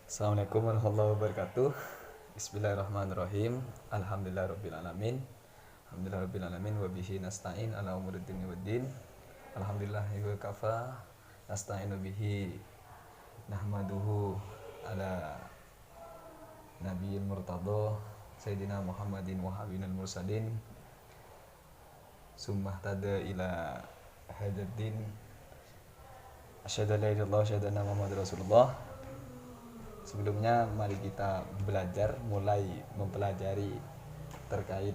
Assalamualaikum warahmatullahi wabarakatuh. Bismillahirrahmanirrahim. Alhamdulillahirabbil alamin wa bihi nasta'in ala umuri dunya waddin. Alhamdulillahi wa kafa nasta'inu bihi nahmaduhu ala nabiyil murtadha sayyidina Muhammadin wa habibina mursalin summa tada ila hadaddin asyhadu an la ilaha illallah wa asyhadu anna muhammadar rasulullah. Sebelumnya mari kita mulai mempelajari terkait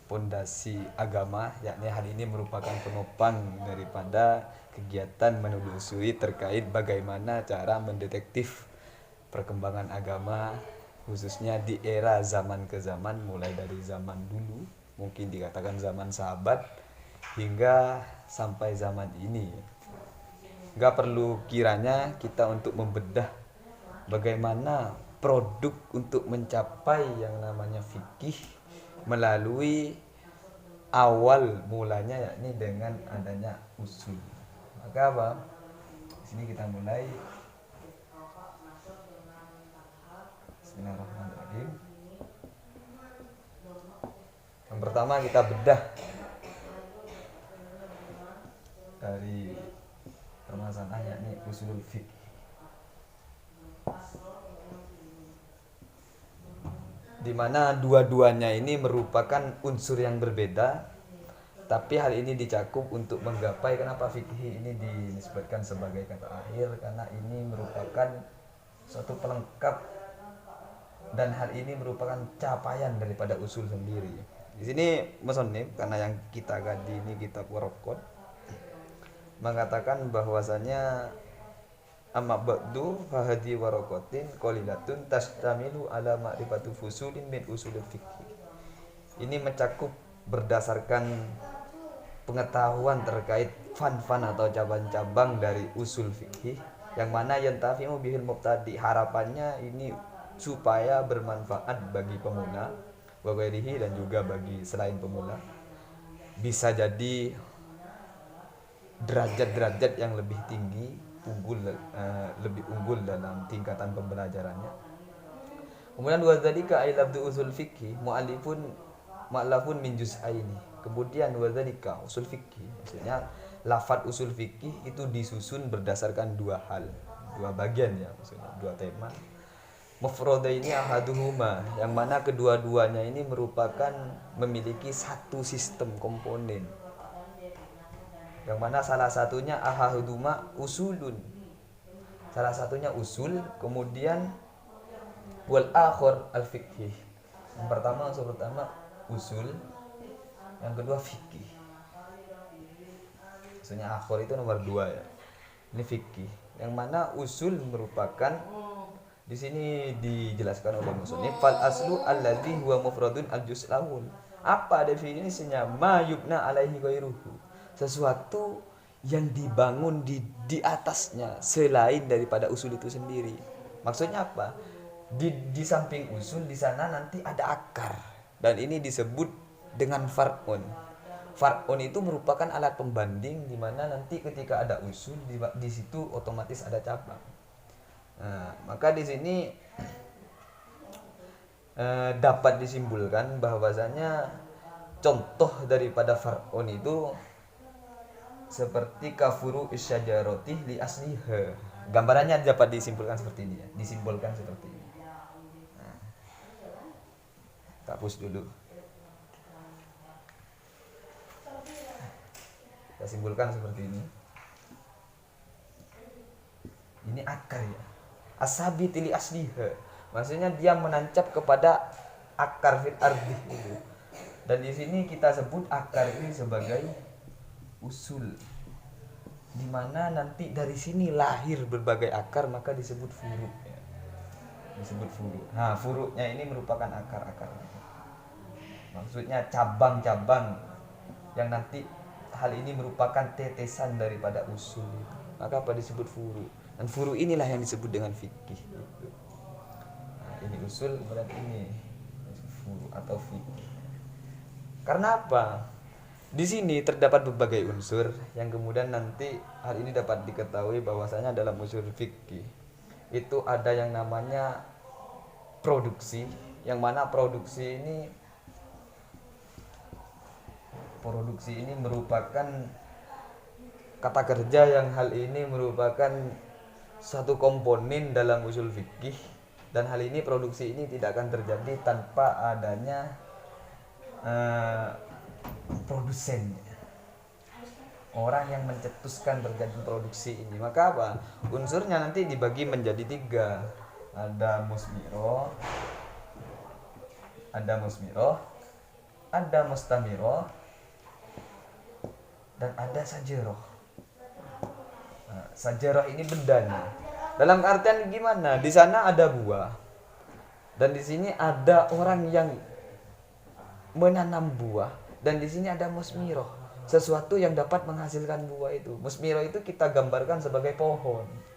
pondasi agama, yakni hal ini merupakan penopang daripada kegiatan menelusuri terkait bagaimana cara mendetektif perkembangan agama, khususnya di era zaman ke zaman, mulai dari zaman dulu, mungkin dikatakan zaman sahabat, hingga sampai zaman ini. Gak perlu kiranya kita untuk membedah bagaimana produk untuk mencapai yang namanya fikih melalui awal mulanya, yakni dengan adanya usul. Maka apa? Di sini kita mulai. Bismillahirrahmanirrahim. Yang pertama kita bedah dari permasalahan, yakni usulul fiqh. Di mana dua-duanya ini merupakan unsur yang berbeda, tapi hal ini dicakup untuk menggapai. Kenapa fikih ini disebutkan sebagai kata akhir? Karena ini merupakan suatu pelengkap dan hal ini merupakan capaian daripada usul sendiri. Di sini musannif, karena yang kita kaji ini kitab Waraqat, mengatakan bahwasanya amma ba'du fahadi waraqatin qalilatun tastamilu ala ma'rifatu fusulin min usulil fiqh. Ini mencakup berdasarkan pengetahuan terkait fan-fan atau cabang-cabang dari usul fikih, yang mana yantafi'u bihil mubtadi, harapannya ini supaya bermanfaat bagi pemula wa ghairihi, dan juga bagi selain pemula, bisa jadi derajat-derajat yang lebih tinggi, lebih unggul dalam tingkatan pembelajarannya. Kemudian wadzalika ay labdu usul fikih mu'allifun ma'lafun min juz'aini. Kemudian wadzalika usul fikih, maksudnya lafaz usul fikih itu disusun berdasarkan dua hal, dua bagian ya, maksudnya dua tema. Mufradaini ahaduhuma, yang mana kedua-duanya ini merupakan memiliki satu sistem komponen, yang mana salah satunya ahaduma usulun, salah satunya usul, kemudian wal akhir al fikih. Yang pertama usul, yang kedua fikih. Maksudnya akhir itu nomor 2 ya. Ini fikih. Yang mana usul merupakan, di sini dijelaskan oleh musannif, fal aslu alladzi huwa mufradun al juz'ul. Apa definisinya? Ma yubna alaihi ghairuhu, sesuatu yang dibangun di atasnya selain daripada usul itu sendiri. Maksudnya apa? Di samping usul di sana nanti ada akar, dan ini disebut dengan far'un. Far'un itu merupakan alat pembanding, di mana nanti ketika ada usul di situ otomatis ada cabang. Nah, maka di sini dapat disimpulkan bahwasanya contoh daripada far'un itu seperti kafuru isyajaroti li asliha. Gambarannya dapat disimpulkan seperti ini ya. Disimpulkan seperti ini. Nah, hapus dulu. Kita simpulkan seperti ini. Ini akar ya. Asabiti li asliha. Maksudnya dia menancap kepada akar fil ardi itu. Dan di sini kita sebut akar ini sebagai usul, di mana nanti dari sini lahir berbagai akar, maka disebut furu ya. Disebut furu. Nah, furu'nya ini merupakan akar-akarnya. Maksudnya cabang-cabang yang nanti hal ini merupakan tetesan daripada usul itu. Maka apa disebut furu? Dan furu inilah yang disebut dengan fikih gitu. Nah, ini usul, kemudian ini furu atau fikih. Karena apa? Di sini terdapat berbagai unsur yang kemudian nanti hal ini dapat diketahui bahwasanya dalam usul fikih itu ada yang namanya produksi, yang mana produksi ini merupakan kata kerja yang hal ini merupakan satu komponen dalam usul fikih, dan hal ini produksi ini tidak akan terjadi tanpa adanya produsen, orang yang mencetuskan terjadi produksi ini. Maka apa? Unsurnya nanti dibagi menjadi 3. Ada musmiroh, ada mustamiroh, dan ada sajeroh. Nah, sajeroh ini bendanya. Dalam artian gimana? Di sana ada buah, dan di sini ada orang yang menanam buah, dan di sini ada musmiroh, sesuatu yang dapat menghasilkan buah itu. Musmiroh itu kita gambarkan sebagai pohon.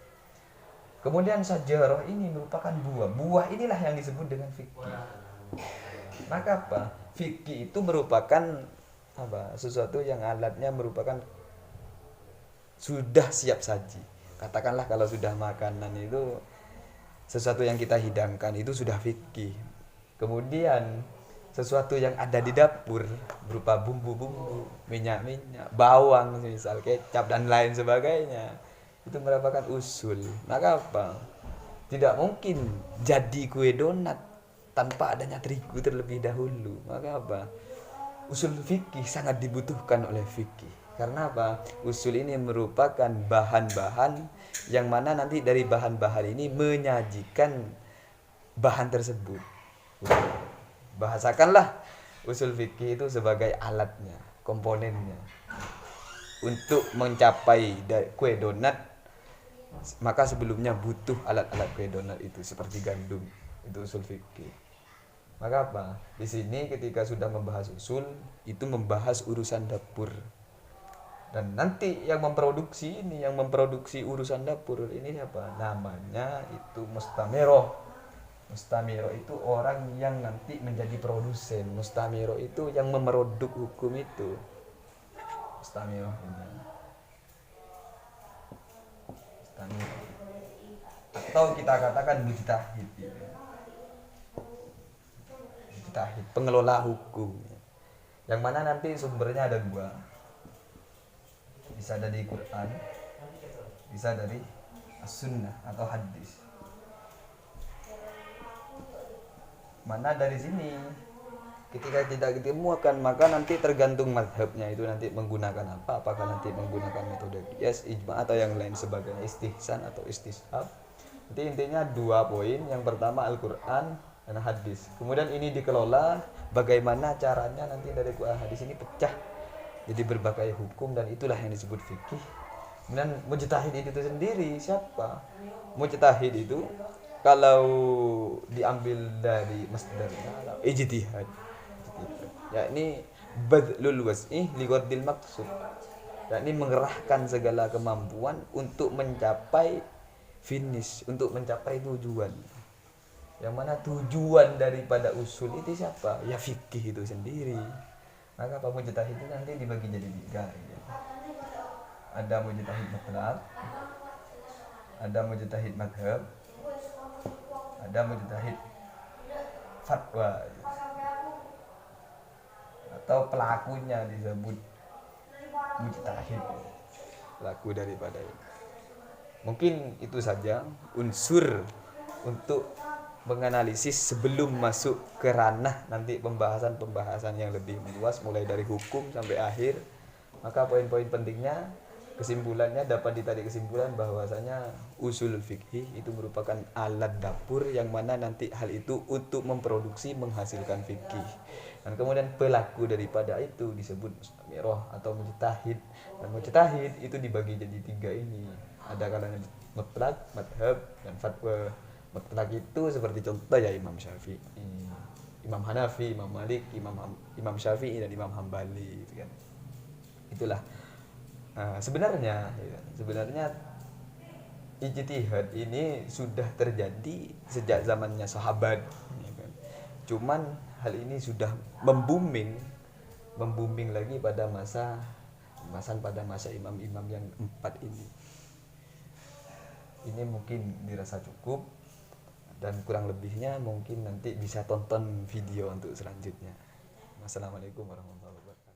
Kemudian sajarah ini merupakan buah. Buah inilah yang disebut dengan fikih. Maka apa? Fikih itu merupakan apa? Sesuatu yang alatnya merupakan sudah siap saji. Katakanlah kalau sudah makanan itu sesuatu yang kita hidangkan itu sudah fikih. Kemudian sesuatu yang ada di dapur berupa bumbu-bumbu, minyak-minyak, bawang, misal kecap dan lain sebagainya, itu merupakan usul. Maka apa? Tidak mungkin jadi kue donat tanpa adanya terigu terlebih dahulu. Maka apa? Usul fikih sangat dibutuhkan oleh fikih. Karena apa? Usul ini merupakan bahan-bahan yang mana nanti dari bahan-bahan ini menyajikan bahan tersebut. Bahasakanlah usul fikih itu sebagai alatnya, komponennya. Untuk mencapai kue donat, maka sebelumnya butuh alat-alat kue donat itu seperti gandum. Itu usul fikih. Maka apa? Di sini ketika sudah membahas usul, itu membahas urusan dapur. Dan nanti yang memproduksi urusan dapur ini siapa? Namanya itu mustamiroh. Mustamiro itu orang yang nanti menjadi produsen. Mustamiro itu yang memroduk hukum itu. Mustamiro ini. Mustamiro. Atau kita katakan mujtahid. Mujtahid, pengelola hukum. Yang mana nanti sumbernya ada 2. Bisa dari Quran, bisa dari as-sunnah atau hadis. Mana dari sini ketika tidak ditemukan, maka nanti tergantung mazhabnya itu nanti menggunakan apa, apakah nanti menggunakan metode qiyas, ijma atau yang lain sebagainya, istihsan atau istishab. Nanti intinya 2 poin. Yang pertama Al-Quran dan hadis. Kemudian ini dikelola bagaimana caranya nanti dari Quran hadis ini pecah jadi berbagai hukum, dan itulah yang disebut fikih. Kemudian mujtahid itu sendiri siapa? Mujtahid itu kalau diambil dari masdarnya ijtihad, yakni badlul was'i li ghardil maqsud, yakni mengerahkan segala kemampuan untuk mencapai finish, untuk mencapai tujuan. Yang mana tujuan daripada usul itu siapa? Ya fikih itu sendiri. Maka apa mujtahid itu nanti dibagi jadi 3 ya. Ada mujtahid mutlaq, ada mujtahid madhab, ada mujtahid fatwa, atau pelakunya disebut mujtahid, pelaku daripada ini. Mungkin itu saja unsur untuk menganalisis sebelum masuk ke ranah nanti pembahasan yang lebih luas, mulai dari hukum sampai akhir. Maka poin-poin pentingnya, kesimpulannya dapat ditarik kesimpulan bahwasanya usul fikih itu merupakan alat dapur yang mana nanti hal itu untuk memproduksi menghasilkan fikih. Dan kemudian pelaku daripada itu disebut mustamiroh atau mujtahid. Dan mujtahid itu dibagi jadi 3 ini. Ada kalanya mutlak, madhab, dan fatwa. Mutlak itu seperti contoh ya Imam Syafi'i, Imam Hanafi, Imam Malik, Imam Syafi'i dan Imam Hambali gitu kan. Itulah sebenarnya ijtihad ini sudah terjadi sejak zamannya sahabat ya kan. Cuman hal ini sudah membooming lagi pada masa imam-imam yang 4 ini ini mungkin dirasa cukup, dan kurang lebihnya mungkin nanti bisa tonton video untuk selanjutnya. Wassalamualaikum warahmatullahi wabarakatuh.